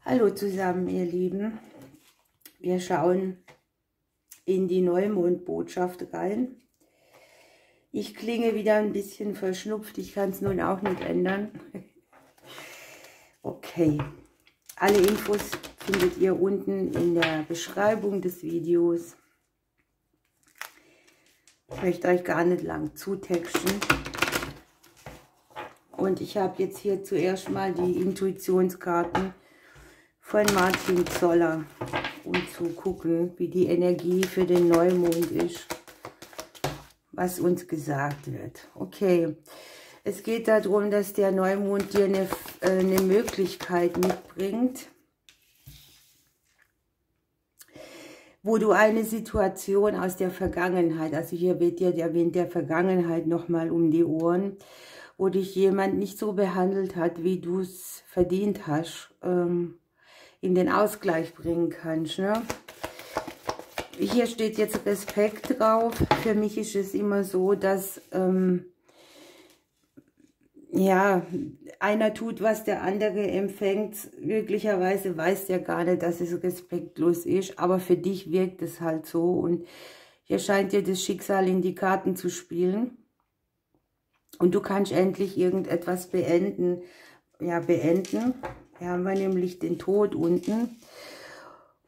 Hallo zusammen, ihr Lieben. Wir schauen in die Neumondbotschaft rein. Ich klinge wieder ein bisschen verschnupft, ich kann es nun auch nicht ändern. Okay, alle Infos findet ihr unten in der Beschreibung des Videos. Ich möchte euch gar nicht lang zutexten. Und ich habe jetzt hier zuerst mal die Intuitionskarten von Martin Zoller, um zu gucken, wie die Energie für den Neumond ist, was uns gesagt wird. Okay, es geht darum, dass der Neumond dir eine Möglichkeit mitbringt, wo du eine Situation aus der Vergangenheit, also hier weht dir der Wind der Vergangenheit nochmal um die Ohren, wo dich jemand nicht so behandelt hat, wie du es verdient hast, in den Ausgleich bringen kannst. Ne? Hier steht jetzt Respekt drauf. Für mich ist es immer so, dass ja, einer tut, was der andere empfängt. Möglicherweise weiß der gar nicht, dass es respektlos ist, aber für dich wirkt es halt so. Und hier scheint dir das Schicksal in die Karten zu spielen. Und du kannst endlich irgendetwas beenden. Ja, beenden. Hier haben wir nämlich den Tod unten.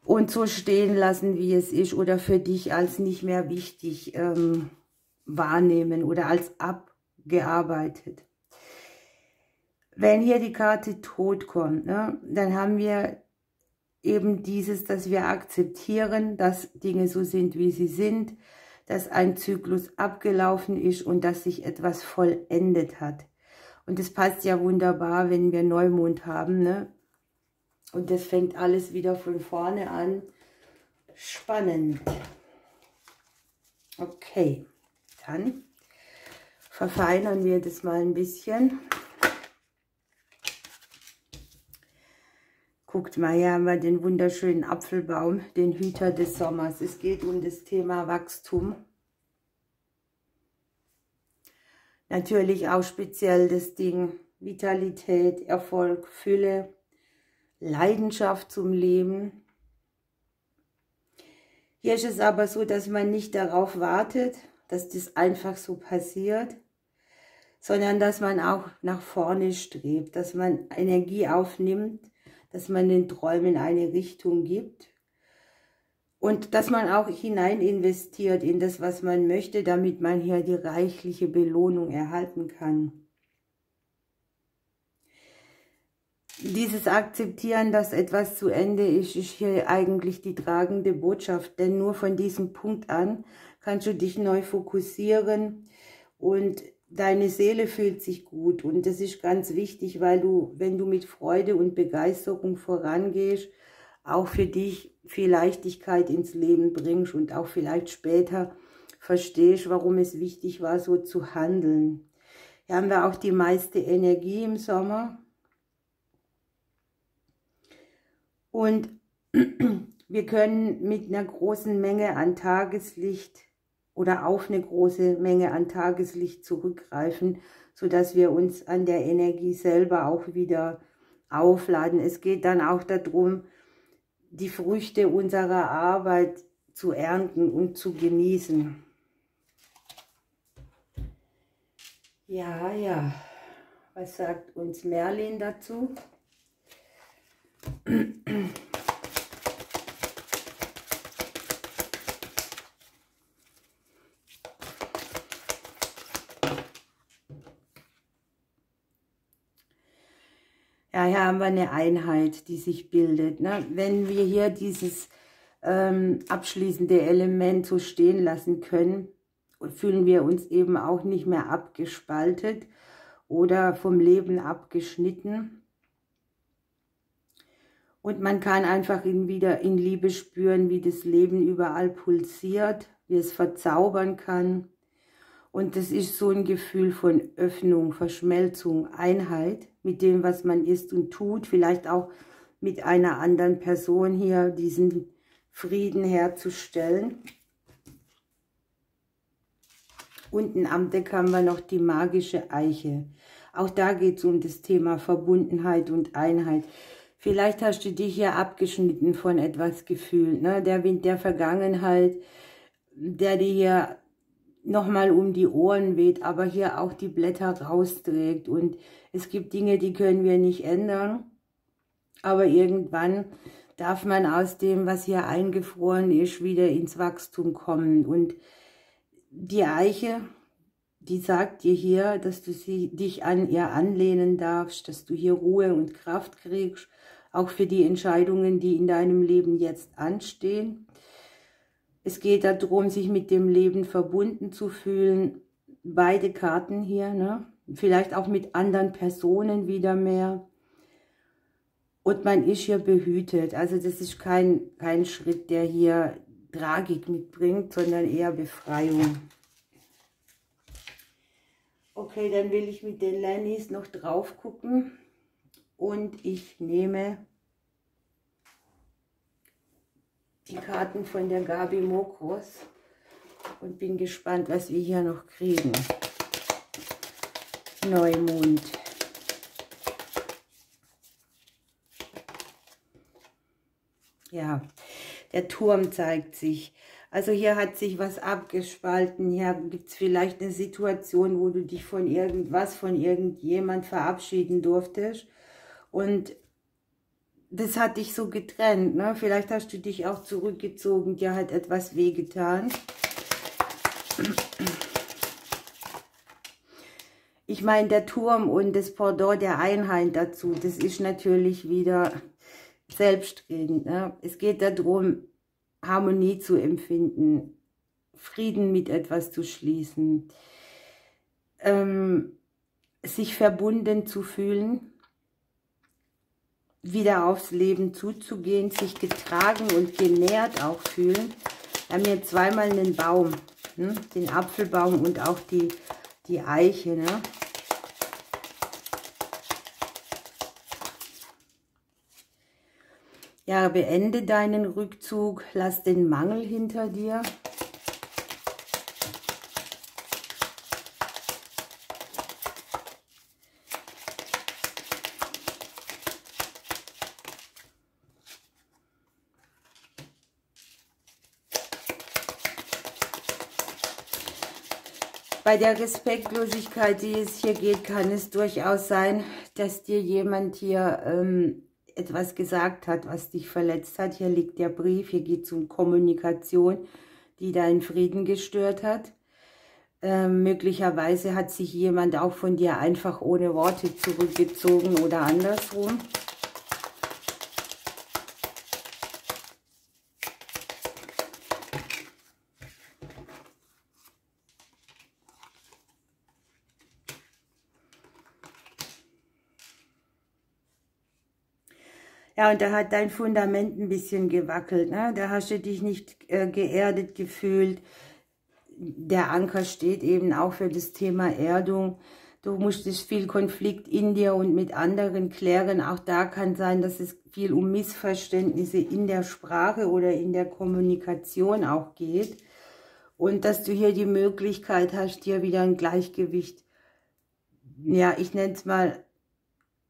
Und so stehen lassen, wie es ist. Oder für dich als nicht mehr wichtig wahrnehmen. Oder als abgearbeitet. Wenn hier die Karte Tod kommt, ne, dann haben wir eben dieses, dass wir akzeptieren, dass Dinge so sind, wie sie sind. Dass ein Zyklus abgelaufen ist und dass sich etwas vollendet hat. Und das passt ja wunderbar, wenn wir Neumond haben, ne? Und das fängt alles wieder von vorne an. Spannend. Okay, dann verfeinern wir das mal ein bisschen. Guckt mal, hier haben wir den wunderschönen Apfelbaum, den Hüter des Sommers. Es geht um das Thema Wachstum. Natürlich auch speziell das Ding Vitalität, Erfolg, Fülle, Leidenschaft zum Leben. Hier ist es aber so, dass man nicht darauf wartet, dass das einfach so passiert, sondern dass man auch nach vorne strebt, dass man Energie aufnimmt, dass man den Träumen eine Richtung gibt und dass man auch hinein investiert in das, was man möchte, damit man hier die reichliche Belohnung erhalten kann. Dieses Akzeptieren, dass etwas zu Ende ist, ist hier eigentlich die tragende Botschaft, denn nur von diesem Punkt an kannst du dich neu fokussieren und deine Seele fühlt sich gut und das ist ganz wichtig, weil du, wenn du mit Freude und Begeisterung vorangehst, auch für dich viel Leichtigkeit ins Leben bringst und auch vielleicht später verstehst, warum es wichtig war, so zu handeln. Hier haben wir auch die meiste Energie im Sommer und wir können mit einer großen Menge an Tageslicht oder auf eine große Menge an Tageslicht zurückgreifen, sodass wir uns an der Energie selber auch wieder aufladen. Es geht dann auch darum, die Früchte unserer Arbeit zu ernten und zu genießen. Ja, ja. Was sagt uns Merlin dazu? Ja, hier haben wir eine Einheit, die sich bildet. Ne? Wenn wir hier dieses abschließende Element so stehen lassen können, fühlen wir uns eben auch nicht mehr abgespaltet oder vom Leben abgeschnitten. Und man kann einfach wieder in Liebe spüren, wie das Leben überall pulsiert, wie es verzaubern kann. Und das ist so ein Gefühl von Öffnung, Verschmelzung, Einheit mit dem, was man ist und tut. Vielleicht auch mit einer anderen Person hier diesen Frieden herzustellen. Unten am Deck haben wir noch die magische Eiche. Auch da geht es um das Thema Verbundenheit und Einheit. Vielleicht hast du dich hier abgeschnitten von etwas gefühlt, ne? Der Wind der Vergangenheit, der dir hier nochmal um die Ohren weht, aber hier auch die Blätter rausträgt. Und es gibt Dinge, die können wir nicht ändern, aber irgendwann darf man aus dem, was hier eingefroren ist, wieder ins Wachstum kommen. Und die Eiche, die sagt dir hier, dass du dich an ihr anlehnen darfst, dass du hier Ruhe und Kraft kriegst, auch für die Entscheidungen, die in deinem Leben jetzt anstehen. Es geht darum, sich mit dem Leben verbunden zu fühlen. Beide Karten hier, ne? Vielleicht auch mit anderen Personen wieder mehr. Und man ist hier behütet. Also das ist kein Schritt, der hier Tragik mitbringt, sondern eher Befreiung. Okay, dann will ich mit den Lennys noch drauf gucken. Und ich nehme die Karten von der Gabi Mokros und bin gespannt, was wir hier noch kriegen. Neumond. Ja, der Turm zeigt sich. Also hier hat sich was abgespalten. Hier gibt es vielleicht eine Situation, wo du dich von irgendwas, von irgendjemand verabschieden durftest. Und das hat dich so getrennt, ne? Vielleicht hast du dich auch zurückgezogen, dir hat etwas wehgetan. Ich meine, der Turm und das Pendant der Einheit dazu, das ist natürlich wieder selbstredend, ne? Es geht darum, Harmonie zu empfinden, Frieden mit etwas zu schließen, sich verbunden zu fühlen, wieder aufs Leben zuzugehen, sich getragen und genährt auch fühlen. Wir haben hier zweimal einen Baum, ne? Den Apfelbaum und auch die Eiche. Ne? Ja, beende deinen Rückzug, lass den Mangel hinter dir. Bei der Respektlosigkeit, die es hier geht, kann es durchaus sein, dass dir jemand hier etwas gesagt hat, was dich verletzt hat. Hier liegt der Brief, hier geht es um Kommunikation, die deinen Frieden gestört hat. Möglicherweise hat sich jemand auch von dir einfach ohne Worte zurückgezogen oder andersrum. Ja, und da hat dein Fundament ein bisschen gewackelt, ne? Da hast du dich nicht geerdet gefühlt. Der Anker steht eben auch für das Thema Erdung. Du musstest viel Konflikt in dir und mit anderen klären. Auch da kann sein, dass es viel um Missverständnisse in der Sprache oder in der Kommunikation auch geht. Und dass du hier die Möglichkeit hast, dir wieder ein Gleichgewicht, ja, ich nenne es mal,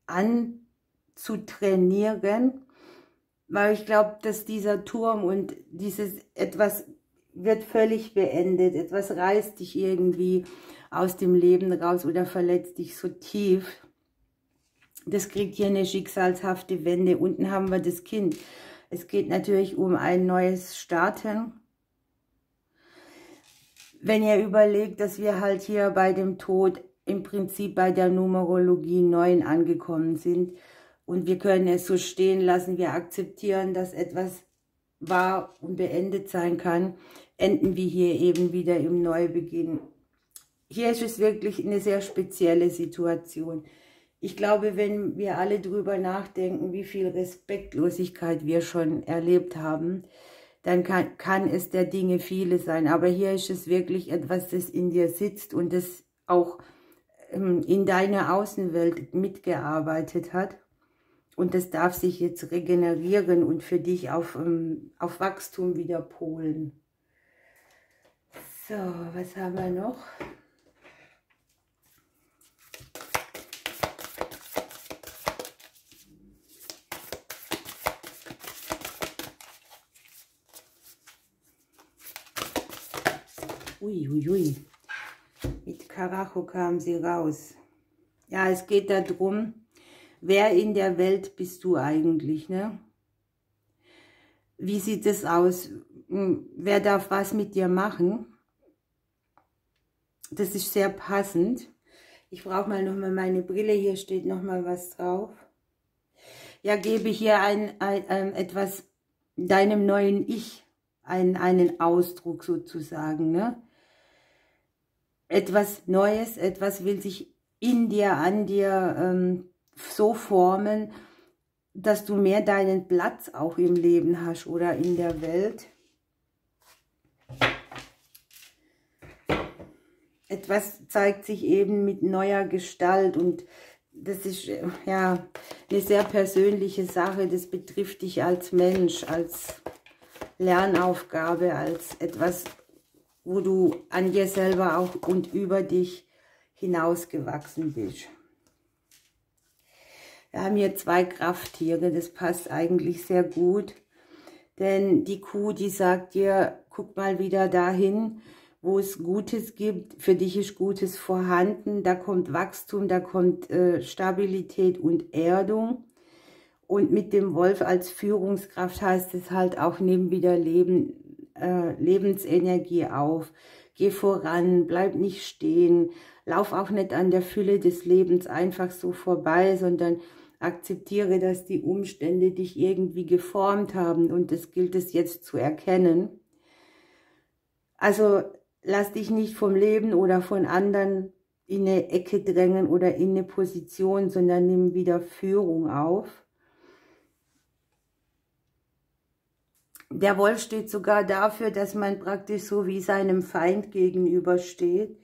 anzutrainieren. Weil ich glaube, dass dieser Turm und dieses etwas wird völlig beendet. Etwas reißt dich irgendwie aus dem Leben raus oder verletzt dich so tief. Das kriegt hier eine schicksalshafte Wende. Unten haben wir das Kind. Es geht natürlich um ein neues Starten. Wenn ihr überlegt, dass wir halt hier bei dem Tod im Prinzip bei der Numerologie 9 angekommen sind und wir können es so stehen lassen, wir akzeptieren, dass etwas wahr und beendet sein kann, enden wir hier eben wieder im Neubeginn. Hier ist es wirklich eine sehr spezielle Situation. Ich glaube, wenn wir alle drüber nachdenken, wie viel Respektlosigkeit wir schon erlebt haben, dann kann es der Dinge viele sein. Aber hier ist es wirklich etwas, das in dir sitzt und das auch in deiner Außenwelt mitgearbeitet hat. Und das darf sich jetzt regenerieren und für dich auf Wachstum wieder polen. So, was haben wir noch? Uiuiui. Mit Karacho kam sie raus. Ja, es geht darum, wer in der Welt bist du eigentlich, ne? Wie sieht es aus? Wer darf was mit dir machen? Das ist sehr passend. Ich brauche mal nochmal meine Brille, hier steht nochmal was drauf. Ja, gebe hier etwas deinem neuen Ich, einen Ausdruck sozusagen, ne? Etwas Neues, etwas will sich in dir, an dir so formen, dass du mehr deinen Platz auch im Leben hast oder in der Welt. Etwas zeigt sich eben mit neuer Gestalt und das ist ja eine sehr persönliche Sache. Das betrifft dich als Mensch, als Lernaufgabe, als etwas, wo du an dir selber auch und über dich hinausgewachsen bist. Wir haben hier 2 Krafttiere, das passt eigentlich sehr gut, denn die Kuh, die sagt dir, guck mal wieder dahin, wo es Gutes gibt, für dich ist Gutes vorhanden, da kommt Wachstum, da kommt Stabilität und Erdung. Und mit dem Wolf als Führungskraft heißt es halt auch, nimm wieder Lebensenergie auf, geh voran, bleib nicht stehen, lauf auch nicht an der Fülle des Lebens einfach so vorbei, sondern akzeptiere, dass die Umstände dich irgendwie geformt haben und das gilt es jetzt zu erkennen. Also lass dich nicht vom Leben oder von anderen in eine Ecke drängen oder in eine Position, sondern nimm wieder Führung auf. Der Wolf steht sogar dafür, dass man praktisch so wie seinem Feind gegenübersteht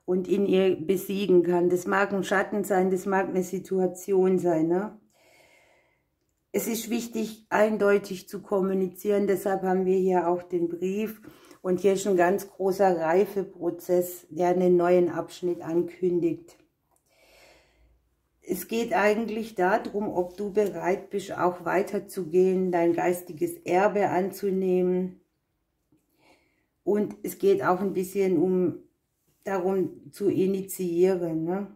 und ihn besiegen kann. Das mag ein Schatten sein, das mag eine Situation sein, ne? Es ist wichtig, eindeutig zu kommunizieren, deshalb haben wir hier auch den Brief. Und hier ist ein ganz großer Reifeprozess, der einen neuen Abschnitt ankündigt. Es geht eigentlich darum, ob du bereit bist, auch weiterzugehen, dein geistiges Erbe anzunehmen. Und es geht auch ein bisschen darum zu initiieren, ne?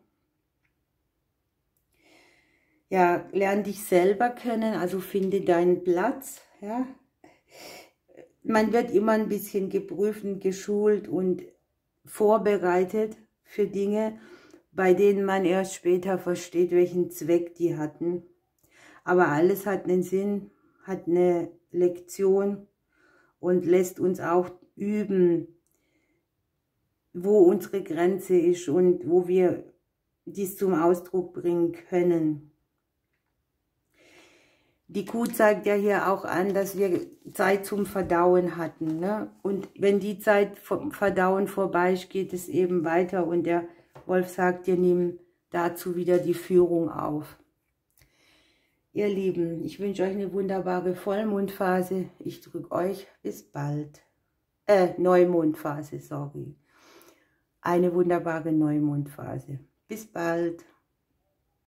Ja, lern dich selber kennen, also finde deinen Platz, ja. Man wird immer ein bisschen geprüft und geschult und vorbereitet für Dinge, bei denen man erst später versteht, welchen Zweck die hatten. Aber alles hat einen Sinn, hat eine Lektion und lässt uns auch üben, wo unsere Grenze ist und wo wir dies zum Ausdruck bringen können. Die Kuh zeigt ja hier auch an, dass wir Zeit zum Verdauen hatten, ne? Und wenn die Zeit vom Verdauen vorbei ist, geht es eben weiter. Und der Wolf sagt dir, nimm dazu wieder die Führung auf. Ihr Lieben, ich wünsche euch eine wunderbare Vollmondphase. Ich drücke euch bis bald. Neumondphase, sorry. Eine wunderbare Neumondphase. Bis bald.